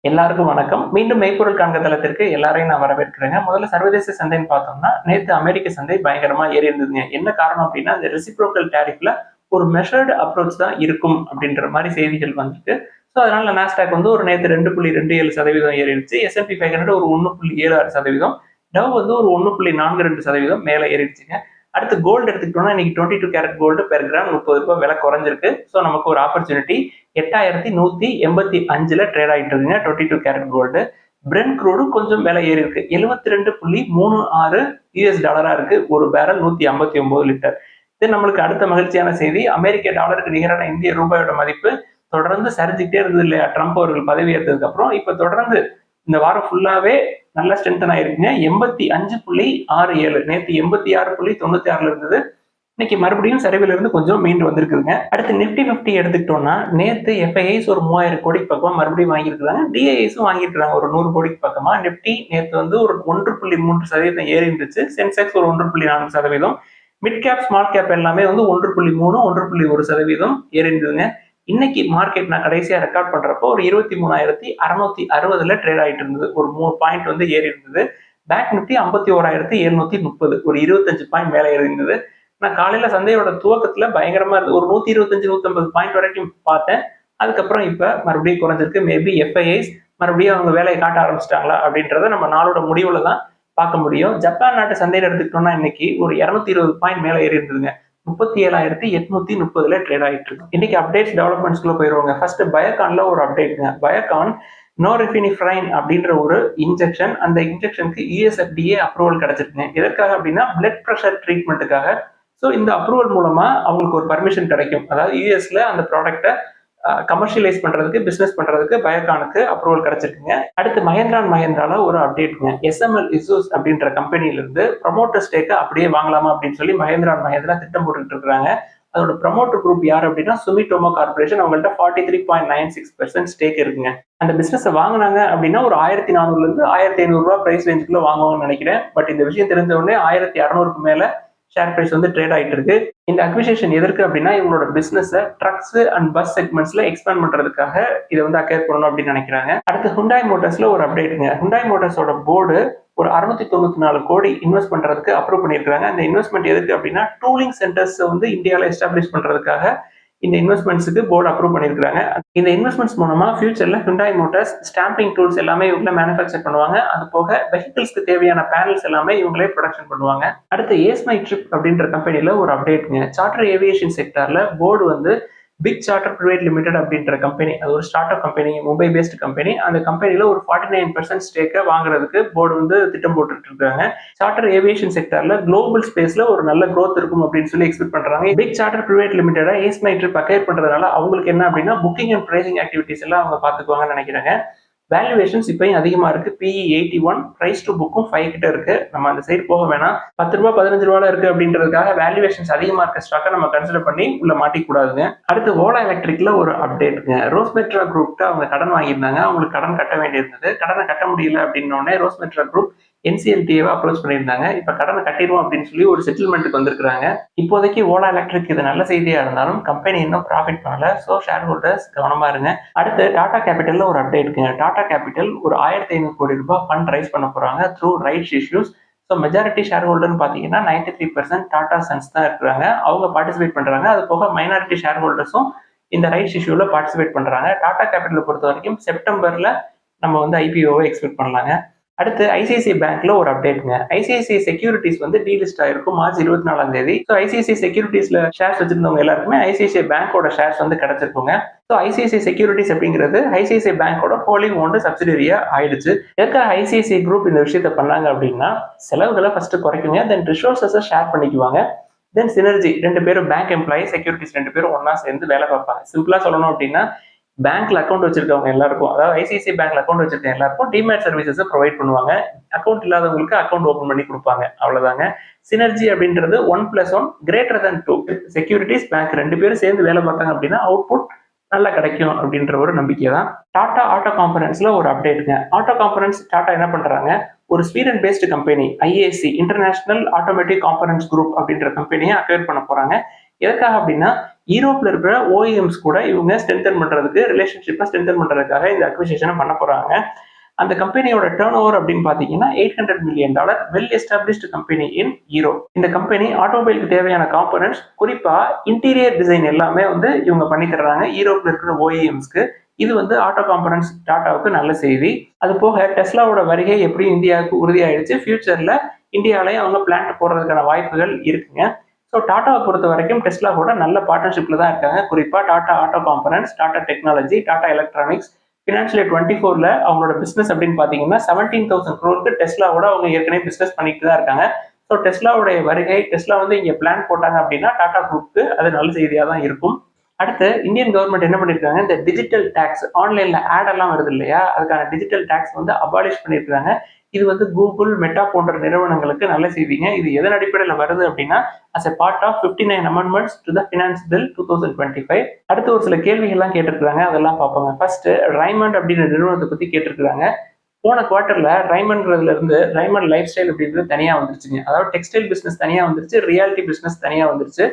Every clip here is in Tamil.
எல்லாருக்கும் வணக்கம். மீண்டும் மெய்ப்பொருள் காண்க தளத்திற்கு எல்லாரையும் நான் வரவேற்கிறேங்க. முதல்ல சர்வதேச சந்தைன்னு பார்த்தோம்னா, நேத்து அமெரிக்க சந்தை பயங்கரமா ஏறி இருந்ததுங்க. என்ன காரணம் அப்படின்னா, இந்த ரெசிப்ரோக்கல் டாரிஃப்ல ஒரு மெஷர்டு அப்ரோச் தான் இருக்கும் அப்படின்ற மாரி செய்திகள் வந்திருக்கு. ஸோ அதனால நாஸ்டாக் வந்து ஒரு நேத்து 2.27% ஏறிடுச்சு. S&P 500 ஒரு 1.76%, டவ் வந்து ஒரு 1.42% மேல ஏறிடுச்சுங்க. அடுத்து கோல்டு எடுத்துக்கிட்டோம்னா, இன்னைக்கு 22 கேரட் கோல்டு பெர் கிராம் ரூ. 30 விலை குறைஞ்சிருக்கு. ஸோ நமக்கு ஒரு ஆப்பர்ச்சுனிட்டி 8185ல ட்ரேட் ஆகிட்டு இருக்குங்க 22 கேரட் கோல்டு. பிரெண்ட் க்ரூடு கொஞ்சம் விலை ஏறி இருக்கு. 72.36 US டாலரா இருக்கு. ஒரு பேரல் 159 லிட்டர். இது நம்மளுக்கு அடுத்த மகிழ்ச்சியான செய்தி. அமெரிக்க டாலருக்கு நிகரான இந்திய ரூபாயோட மதிப்பு தொடர்ந்து சரிஞ்சுக்கிட்டே இருந்தது இல்லையா, ட்ரம்ப் அவர்கள் பதவி ஏற்றதுக்கு அப்புறம். இப்ப தொடர்ந்து இந்த வாரம் ஃபுல்லாவே நல்லா ஸ்ட்ரென்தன் ஆயிருக்குங்க. 85.67, நேற்று 86.96 இருந்தது. இன்னைக்கு மறுபடியும் சரிவில் இருந்து கொஞ்சம் மீண்டு வந்திருக்குதுங்க. அடுத்து நிப்டி 50 எடுத்துக்கிட்டோம்னா, நேத்து எஃப்ஐஐஸ் ஒரு 3000 கோடிக்கு பக்கமா மறுபடியும் வாங்கியிருக்காங்க. டிஐஎஸும் வாங்கியிருக்காங்க ஒரு 100 கோடிக்கு பக்கமா. நிப்டி நேத்து வந்து ஒரு 1.3% ஏறி இருந்துச்சு. சென்செக்ஸ் ஒரு 1.4%. மிட் கேப் ஸ்மால் கேப் எல்லாமே வந்து 1.3 1.1% ஏறி இருந்ததுங்க. இன்னைக்கு மார்க்கெட் நான் கடைசியா ரெக்கார்ட் பண்றப்போ ஒரு 23,660ல ட்ரேட் ஆயிட்டு இருந்தது. ஒரு 3 பாயிண்ட் வந்து ஏறி இருந்தது. பேங்க் நிப்டி 51,730 ஒரு 25 பாயிண்ட் மேல ஏறி இருந்தது. நான் காலையில சந்தையோட துவக்கத்துல பயங்கரமா இருந்து ஒரு 125 150 பாயிண்ட் வரைக்கும் பார்த்தேன். அதுக்கப்புறம் இப்ப மறுபடியும் குறைஞ்சிருக்கு. மேபி எஃப்ஐஐஸ் மறுபடியும் அவங்க வேலையை காட்ட ஆரம்பிச்சிட்டாங்களா அப்படின்றத நம்ம நாளோட முடிவுல தான் பார்க்க முடியும். ஜப்பான் நாட்டு சந்தையில எடுத்துக்கிட்டோம்னா இன்னைக்கு ஒரு 220 பாயிண்ட் மேல ஏறி இருந்ததுங்க. 37,830ல ட்ரேட் ஆகிட்டு இருக்கு. இன்னைக்கு அப்டேட்ஸ் டெவலப்மெண்ட்ஸ்குள்ள போயிருவாங்க. ஃபர்ஸ்ட் பயோகான்ல ஒரு அப்டேட்ங்க. பயோகான் நோரிஃபினிஃப்ரைன் அப்படின்ற ஒரு இன்ஜெக்ஷன், அந்த இன்ஜெக்ஷனுக்கு யுஎஸ்எஃப்டிஏ அப்ரூவல் கிடைச்சிருக்குங்க. எதற்காக அப்படின்னா பிளட் ப்ரெஷர் ட்ரீட்மெண்ட்டுக்காக. ஸோ இந்த அப்ரூவல் மூலமா அவங்களுக்கு ஒரு பர்மிஷன் கிடைக்கும். அதாவது யூஎஸ்ல அந்த ப்ராடக்ட்டை கமர்ஷியலைஸ் பண்றதுக்கு, பிசினஸ் பண்றதுக்கு பயோகானுக்கு அப்ரூவல் கிடைச்சிருக்குங்க. அடுத்து மஹேந்திரா அண்ட் மஹேந்திரால ஒரு அப்டேட்ங்க. எஸ்எம்எல் இசூஸ் அப்படின்ற கம்பெனில இருந்து ப்ரொமோட்டர் ஸ்டேக்கை அப்படியே வாங்கலாமா அப்படின்னு சொல்லி மஹேந்திரா அண்ட் மஹேந்திரா திட்டம் போட்டுட்டு இருக்காங்க. அதோட ப்ரமோட்டர் குரூப் யார் அப்படின்னா சுமிடோமோ கார்பரேஷன். அவங்கள்ட்ட 43.96% ஸ்டேக் இருக்குங்க. அந்த பிசினஸ் வாங்கினாங்க அப்படின்னா ஒரு 1400 இருந்து 1500 பிரைஸ் ரேஞ்சுக்குள்ள வாங்குவாங்கன்னு நினைக்கிறேன். பட் இந்த விஷயம் தெரிஞ்ச உடனே 1600க்கு மேல ஷேர் பிரைஸ் வந்து ட்ரேட் ஆகிட்டு இருக்கு. இந்த அக்விசிஷன் எதற்கு அப்படின்னா இவங்களோட பிசினஸ் ட்ரக்ஸ் அண்ட் பஸ் செக்மெண்ட்ஸ்ல எக்ஸ்பேண்ட் பண்றதுக்காக இதை வந்து அக்வயர் பண்ணணும் அப்படின்னு நினைக்கிறாங்க. அடுத்து ஹுண்டாய் மோட்டார்ஸ்ல ஒரு அப்டேட்டுங்க. ஹுண்டாய் மோட்டார்ஸோட போர்டு ஒரு 694 கோடி இன்வெஸ்ட் பண்றதுக்கு அப்ரூவ் பண்ணியிருக்காங்க. அந்த இன்வெஸ்ட்மெண்ட் எதுக்கு அப்படின்னா டூலிங் சென்டர்ஸ் வந்து இந்தியாவில் எஸ்டாப்ளிஷ் பண்றதுக்காக இந்த இன்வெஸ்ட்மெண்ட்ஸுக்கு போர்டு அப்ரூவ் பண்ணியிருக்காங்க. இந்த இன்வெஸ்ட்மெண்ட்ஸ் மூலமா ஃபியூச்சர்ல ஹுண்டாய் மோட்டார்ஸ் ஸ்டாம்பிங் டூல்ஸ் எல்லாமே இவங்கள மேனுஃபேக்சர் பண்ணுவாங்க. அது போக வெஹிக்கிள்ஸ்க்கு தேவையான பேனல்ஸ் எல்லாமே இவங்களே ப்ரொடக்ஷன் பண்ணுவாங்க. அடுத்து ஏஸ்மை ட்ரிப் அப்படின்ற கம்பெனில ஒரு அப்டேட்ங்க. சார்ட்டர் ஏவியேஷன் செக்டர்ல போர்டு வந்து பிக் சார்ட்டர் பிரைவேட் லிமிடெட் அப்படின்ற கம்பெனி, அது ஒரு start up company, Mumbai based company. அந்த கம்பெனில ஒரு 49% ஸ்டேக்கை வாங்குறதுக்கு போர்டு வந்து திட்டம் போட்டுட்டு இருக்காங்க. சார்ட்டர் ஏவியேஷன் செக்டர்ல குளோபல் ஸ்பேஸ்ல ஒரு நல்ல growth இருக்கும் அப்படின்னு சொல்லி எக்ஸ்பெக்ட் பண்றாங்க. Big Charter Private Limited Ease My Trip acquire பண்றதுனால அவங்களுக்கு என்ன அப்படின்னா புக்கிங் அண்ட் பிரைசிங் ஆக்டிவிட்டிஸ் எல்லாம் அவங்க பாத்துக்குவாங்கன்னு நினைக்கிறாங்க. வேல்யூவேஷன்ஸ் இப்பயும் அதிகமா இருக்கு. PE 81, பிரைஸ் டு புக்கும் 5 கிட்ட இருக்கு. நம்ம அந்த சைடு போக வேணாம். 10 ரூபாய் 15 ரூபாய் இருக்கு அப்படின்றதுக்காக வேல்யூவேஷன்ஸ் அதிகமா இருக்க ஸ்டாக்கை நம்ம கன்சிடர் பண்ணி உள்ள மாட்டிக்கூடாதுங்க. அடுத்து ஓலா எலக்ட்ரிக்ல ஒரு அப்டேட்டுங்க. ரோஸ்மெட்ரா குரூப்க்கு அவங்க கடன் வாங்கியிருந்தாங்க. அவங்களுக்கு கடன் கட்ட வேண்டியிருந்தது. கடனை கட்ட முடியல அப்படின்னோடனே ரோஸ்மெட்ரா குரூப் NCLT-வை அப்ரோச் பண்ணியிருந்தாங்க. இப்ப கடனை கட்டிடுவோம் அப்படின்னு சொல்லி ஒரு செட்டில்மெண்ட்டுக்கு வந்திருக்காங்க. இப்போதைக்கு ஓலா எலக்ட்ரிக் இது நல்ல செய்தியா இருந்தாலும் கம்பெனி இன்னும் ப்ராஃபிட் பண்ணல. ஸோ ஷேர் ஹோல்டர்ஸ் கவனமா இருங்க. அடுத்து டாடா கேபிட்டல்ல ஒரு அப்டேட் இருக்குங்க. டாடா கேபிட்டல் ஒரு 1500 கோடி ரூபாய் ஃபண்ட் ரைஸ் பண்ண போறாங்க through rights issues. So majority share ஹோல்டர்னு பார்த்தீங்கன்னா 93% டாடா சன்ஸ் தான் இருக்கிறாங்க. அவங்க பார்ட்டிசிபேட் பண்றாங்க. அது போக மைனாரிட்டி ஷேர் ஹோல்டர்ஸும் இந்த ரைட்ஸ் இஷ்யூல பார்ட்டிசிபேட் பண்றாங்க. டாடா கேபிட்டலை பொறுத்த வரைக்கும் செப்டம்பர்ல நம்ம வந்து IPO-வை எக்ஸ்பெக்ட் பண்ணலாங்க. அடுத்து ஐசிஐசிஐ பேங்க்ல ஒரு அப்டேட்ங்க. ஐசிஐசிஐ செக்யூரிட்டிஸ் வந்து டீலிஸ்ட் ஆயிருக்கும் March 24. ஸோ ஐசிஐசிஐ செக்யூரிட்டிஸ்ல ஷேர்ஸ் வச்சிருந்தவங்க எல்லாருக்குமே ஐசிஐசிஐ பேங்கோட ஷேர்ஸ் வந்து கிடைச்சிருக்குங்க. ஸோ ஐசிஐசிஐ செக்யூரிட்டிஸ் அப்படிங்கிறது ஐசிஐசிஐ பேங்கோட ஹோலிங் ஓன்டு சப்சிடரியா ஆயிடுச்சு. எதுக்காக ஐசிஐசிஐ குரூப் இந்த விஷயத்த பண்ணாங்க அப்படின்னா செலவுகளை ஃபர்ஸ்ட் குறைக்குங்க, தென் ரிசோர்ஸஸை ஷேர் பண்ணிக்குவாங்க, தென் சினர்ஜி. 2 பேரும் பேங்க் எம்ப்ளாயி, செக்யூரிட்டிஸ் 2 பேரும் ஒன்னா சேர்ந்து வேலை பார்ப்பாங்க. சிம்பிளா சொல்லணும் அப்படின்னா பேங்க்ல அக்கௌண்ட் வச்சிருக்கவங்க எல்லாருக்கும், அதாவது ஐசிஐசிஐ பேங்க்ல அக்கௌண்ட் வச்சிருக்க எல்லாருக்கும் டிமேட் சர்வீசஸ் ப்ரொவைட் பண்ணுவாங்க. அக்கௌண்ட் இல்லாதவங்களுக்கு அக்கௌண்ட் ஓபன் பண்ணி கொடுப்பாங்க. அவ்வளவுதாங்க. சினர்ஜி அப்படின்றது 1+1 > 2. செக்யூரிட்டிஸ் பேங்க் 2 பேரும் சேர்ந்து வேலை பார்த்தாங்க அப்படின்னா அவுட்புட் நல்லா கிடைக்கும் அப்படின்ற ஒரு நம்பிக்கை தான். டாடா ஆட்டோ காம்பனன்ட்ஸ்ல ஒரு அப்டேட்டுங்க. ஆட்டோ காம்பனன்ட்ஸ் டாடா என்ன பண்றாங்க, ஒரு Sweden based company IAC international automatic components group அப்படின்ற கம்பெனியை அக்வயர் பண்ண போறாங்க. எதுக்காக அப்படின்னா யூரோப்ல இருக்கிற ஓஇஎம்ஸ் கூட இவங்க ஸ்ட்ரென்தன் பண்றதுக்கு, ரிலேஷன்ஷிப்பை ஸ்ட்ரென்தன் பண்றதுக்காக இந்த அக்விசிஷனை பண்ண போறாங்க. அந்த கம்பெனியோட டர்ன் ஓவர் அப்படின்னு பாத்தீங்கன்னா $800 million, well established company in Europe. இந்த கம்பெனி ஆட்டோமொபைலுக்கு தேவையான காம்பனன்ட்ஸ், குறிப்பா இன்டீரியர் டிசைன் எல்லாமே வந்து இவங்க பண்ணி தர்றாங்க யூரோப்ல இருக்கிற ஓஇஎம்ஸ்க்கு. இது வந்து ஆட்டோ காம்பனன்ட்ஸ் டாட்டாவுக்கு நல்ல செய்தி. அது போக டெஸ்லாவோட வருகை எப்படி இந்தியாவுக்கு உறுதியாயிடுச்சு. ஃபியூச்சர்ல இந்தியாவிலையும் அவங்க பிளான்ட் போடுறதுக்கான வாய்ப்புகள் இருக்குங்க. ஸோ டாட்டாவை பொறுத்த வரைக்கும் டெஸ்லா கூட நல்ல பார்ட்னர்ஷிப்ல தான் இருக்காங்க. குறிப்பா Tata Auto Components, Tata Technology, Tata Electronics. Financial year 24ல அவங்களோட பிசினஸ் அப்படின்னு பாத்தீங்கன்னா 17,000 crore டெஸ்லாவோட அவங்க ஏற்கனவே பிசினஸ் பண்ணிட்டு தான் இருக்காங்க. ஸோ டெஸ்லாவுடைய வருகை, டெஸ்லா வந்து இங்க பிளான் போட்டாங்க அப்படின்னா டாடா குரூப்புக்கு அது நல்ல செய்தியா தான் இருக்கும். அடுத்து இந்தியன் கவர்மெண்ட் என்ன பண்ணிருக்காங்க, இந்த டிஜிட்டல் டாக்ஸ், ஆன்லைன்ல ஆட் எல்லாம் வருது இல்லையா, அதுக்கான டிஜிட்டல் டாக்ஸ் வந்து அபாலிஷ் பண்ணிருக்காங்க. இது வந்து கூகுள், மெட்டா போன்ற நிறுவனங்களுக்கு நல்ல செய்திங்க. இது எதன் அடிப்படையில் வருது அப்படின்னா as a part of 59 amendments to the Finance Bill 2025. அடுத்து ஒரு சில கேள்விகள்லாம் கேட்டிருக்காங்க, அதெல்லாம் பார்ப்போங்க. ஃபர்ஸ்ட் ரைமண்ட் அப்படின்ற நிறுவனத்தை பத்தி கேட்டிருக்காங்க. போன குவார்டர்ல ரைமண்ட்ல இருந்து ரைமண்ட் லைஃப் ஸ்டைல் அப்படின்றது தனியா வந்துருச்சுங்க. அதாவது டெக்ஸ்டைல் பிசினஸ் தனியா வந்துருச்சு, ரியாலிட்டி பிசினஸ் தனியா வந்துருச்சு.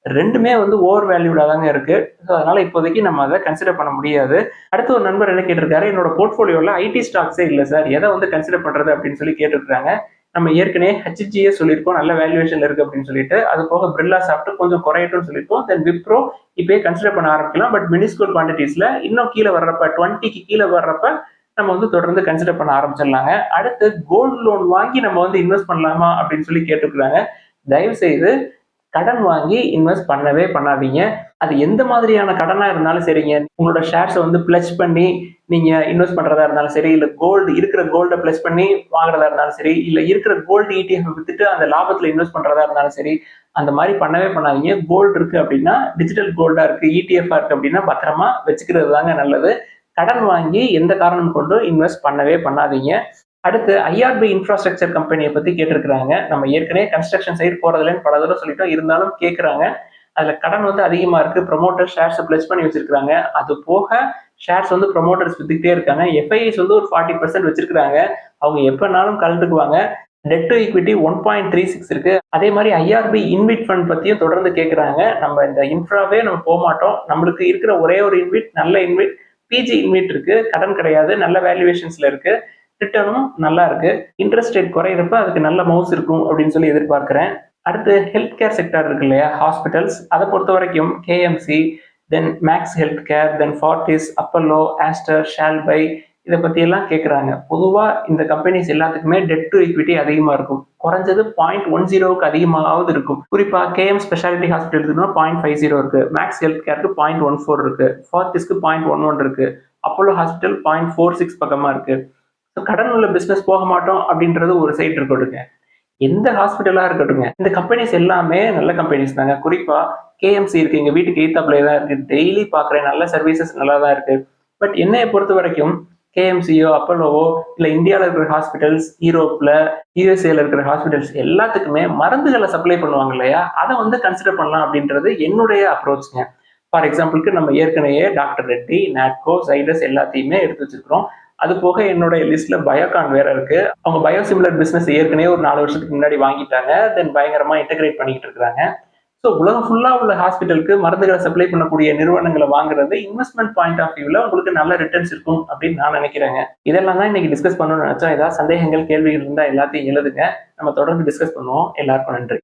ரெண்டுமே வந்து ஓவர் வேல்யூடா தாங்க இருக்கு. ஸோ அதனால இப்போதைக்கு நம்ம அதை கன்சிடர் பண்ண முடியாது. அடுத்து ஒரு நண்பர் என்ன கேட்டிருக்காரு, என்னோட போர்ட்ஃபோலியோல ஐடி ஸ்டாக்ஸே இல்லை சார், எதை வந்து கன்சிடர் பண்றது அப்படின்னு சொல்லி கேட்டிருக்காங்க. நம்ம ஏற்கனவே ஹெச்ஜிஏ சொல்லியிருக்கோம், நல்ல வேல்யூவேஷன் இருக்கு அப்படின்னு சொல்லிட்டு. அது போக பிர்லா சாப்பிட்டு கொஞ்சம் குறையட்டும்னு சொல்லியிருக்கோம். தென் விப்ரோ இப்பயே கன்சிடர் பண்ண ஆரம்பிக்கலாம். பட் மினிஸ்கூல் குவான்டிட்டிஸ்ல இன்னும் கீழே வர்றப்ப 20க்கு கீழே வர்றப்ப நம்ம வந்து தொடர்ந்து கன்சிடர் பண்ண ஆரம்பிச்சிடலாங்க. அடுத்து கோல்டு லோன் வாங்கி நம்ம வந்து இன்வெஸ்ட் பண்ணலாமா அப்படின்னு சொல்லி கேட்டுருக்காங்க. தயவு செய்து கடன் வாங்கி இன்வெஸ்ட் பண்ணவே பண்ணாதீங்க. அது எந்த மாதிரியான கடனா இருந்தாலும் சரிங்க. உங்களோட ஷேர்ஸை வந்து பிளட்ஜ் பண்ணி நீங்க இன்வெஸ்ட் பண்றதா இருந்தாலும் சரி, இல்ல கோல்டு இருக்கிற கோல்டை பிளஸ் பண்ணி வாங்குறதா இருந்தாலும் சரி, இல்ல இருக்கிற கோல்டு ETF வித்துட்டு அந்த லாபத்துல இன்வெஸ்ட் பண்றதா இருந்தாலும் சரி, அந்த மாதிரி பண்ணவே பண்ணாதீங்க. கோல்டு இருக்கு அப்படின்னா, டிஜிட்டல் கோல்டா இருக்கு, ETF இருக்கு அப்படின்னா பத்திரமா வச்சுக்கிறது தாங்க நல்லது. கடன் வாங்கி எந்த காரணம் கொண்டு இன்வெஸ்ட் பண்ணவே பண்ணாதீங்க. அடுத்து ஐஆர்பி இன்ஃப்ராஸ்ட்ரக்சர் கம்பெனியை பத்தி கேட்டிருக்கிறாங்க. நம்ம ஏற்கனவே கன்ஸ்ட்ரக்ஷன் சைடு போறதுலன்னு பல தடவை சொல்லிட்டோம், இருந்தாலும் கேட்கறாங்க. அதுல கடன் வந்து அதிகமா இருக்கு. ப்ரொமோட்டர் ஷேர்ஸ் பிளஸ் பண்ணி வச்சிருக்காங்க. அது போக ஷேர்ஸ் வந்து ப்ரொமோட்டர்ஸ் வித்துக்கிட்டே இருக்காங்க. எஃப்ஐஐஸ் வந்து ஒரு 40% வச்சிருக்காங்க. அவங்க எப்பனாலும் கலந்துக்குவாங்க. டெட் டு ஈக்விட்டி 1.36 இருக்கு. அதே மாதிரி ஐஆர்பி இன்விட் ஃபண்ட் பத்தியும் தொடர்ந்து கேட்கறாங்க. நம்ம இந்த இன்ஃப்ராவே நம்ம போக மாட்டோம். நம்மளுக்கு இருக்கிற ஒரே ஒரு இன்விட், நல்ல இன்விட், பிஜி இன்விட் இருக்கு. கடன் கிடையாது, நல்ல வேல்யூவேஷன்ஸ்ல இருக்கு, ரிட்டர்னும் நல்லா இருக்கு. இன்ட்ரெஸ்ட் ரேட் குறையிறப்ப அதுக்கு நல்ல மவுஸ் இருக்கும் அப்படின்னு சொல்லி எதிர்பார்க்கிறேன். அடுத்து ஹெல்த் கேர் செக்டர் இருக்கு இல்லையா, ஹாஸ்பிட்டல்ஸ், அதை பொறுத்த வரைக்கும் கேஎம்சி, தென் மேக்ஸ் ஹெல்த் கேர், தென் ஃபார்டிஸ், அப்பல்லோ, ஆஸ்டர், ஷால்பை, இதை பத்தி எல்லாம் கேட்கறாங்க. பொதுவா இந்த கம்பெனிஸ் எல்லாத்துக்குமே டெட் டு ஈக்விட்டி அதிகமா இருக்கும். குறைஞ்சது 0.10க்கு அதிகமாவது இருக்கும். குறிப்பா கேஎம் ஸ்பெஷாலிட்டி ஹாஸ்பிட்டல் இருக்குன்னா 0.50 இருக்கு, மேக்ஸ் ஹெல்த் கேருக்கு 0.14 இருக்கு, ஃபார்டிஸ்க்கு 0.11 இருக்கு, அப்பல்லோ ஹாஸ்பிட்டல் 0.46 பக்கமா இருக்கு. கடன் உள்ள பிசினஸ் போக மாட்டோம் அப்படின்றது ஒரு சைட் இருக்கட்டுங்க. எந்த ஹாஸ்பிட்டலா இருக்கட்டுங்க, இந்த கம்பெனிஸ் எல்லாமே நல்ல கம்பெனிஸ் தாங்க. குறிப்பா கேஎம்சி இருக்கு, எங்க வீட்டுக்கு எய்த்தாப்ல தான் இருக்கு, டெய்லி பாக்குறேன், நல்ல சர்வீசஸ் நல்லா தான் இருக்கு. பட் என்னைய பொறுத்த வரைக்கும் கேஎம்சியோ, அப்பல்லோவோ, இல்ல இந்தியாவில் இருக்கிற ஹாஸ்பிட்டல்ஸ், யூரோப்ல, யூஎஸ்ஏல இருக்கிற ஹாஸ்பிட்டல்ஸ் எல்லாத்துக்குமே மருந்துகளை சப்ளை பண்ணுவாங்க இல்லையா, அதை வந்து கன்சிடர் பண்ணலாம் அப்படின்றது என்னுடைய அப்ரோச்ங்க. ஃபார் எக்ஸாம்பிளுக்கு நம்ம ஏற்கனவே டாக்டர் ரெட்டி, நாட்கோ, சைடஸ் எல்லாத்தையுமே எடுத்து வச்சிருக்கிறோம். அது போக என்னுடைய லிஸ்ட்ல பயோகான் வேற இருக்கு. அவங்க பயோசிமிலர் பிசினஸ் ஏற்கனவே ஒரு 4 வருஷத்துக்கு முன்னாடி வாங்கிட்டாங்க. தென் பயங்கரமா இன்டகிரேட் பண்ணிட்டு இருக்காங்க. ஸோ உலகம் ஃபுல்லா உள்ள ஹாஸ்பிட்டலுக்கு மருந்துகளை சப்ளை பண்ணக்கூடிய நிறுவனங்களை வாங்குறது இன்வெஸ்ட்மெண்ட் பாயிண்ட் ஆஃப் வியூல உங்களுக்கு நல்ல ரிட்டர்ன்ஸ் இருக்கும் அப்படின்னு நான் நினைக்கிறேங்க. இதெல்லாம் தான் இன்னைக்கு டிஸ்கஸ் பண்ணணும்னு நினைச்சோம். ஏதாவது சந்தேகங்கள், கேள்விகள் இருந்தா எல்லாத்தையும் எழுதுங்க. நம்ம தொடர்ந்து டிஸ்கஸ் பண்ணுவோம். எல்லாருக்கும் நன்றி.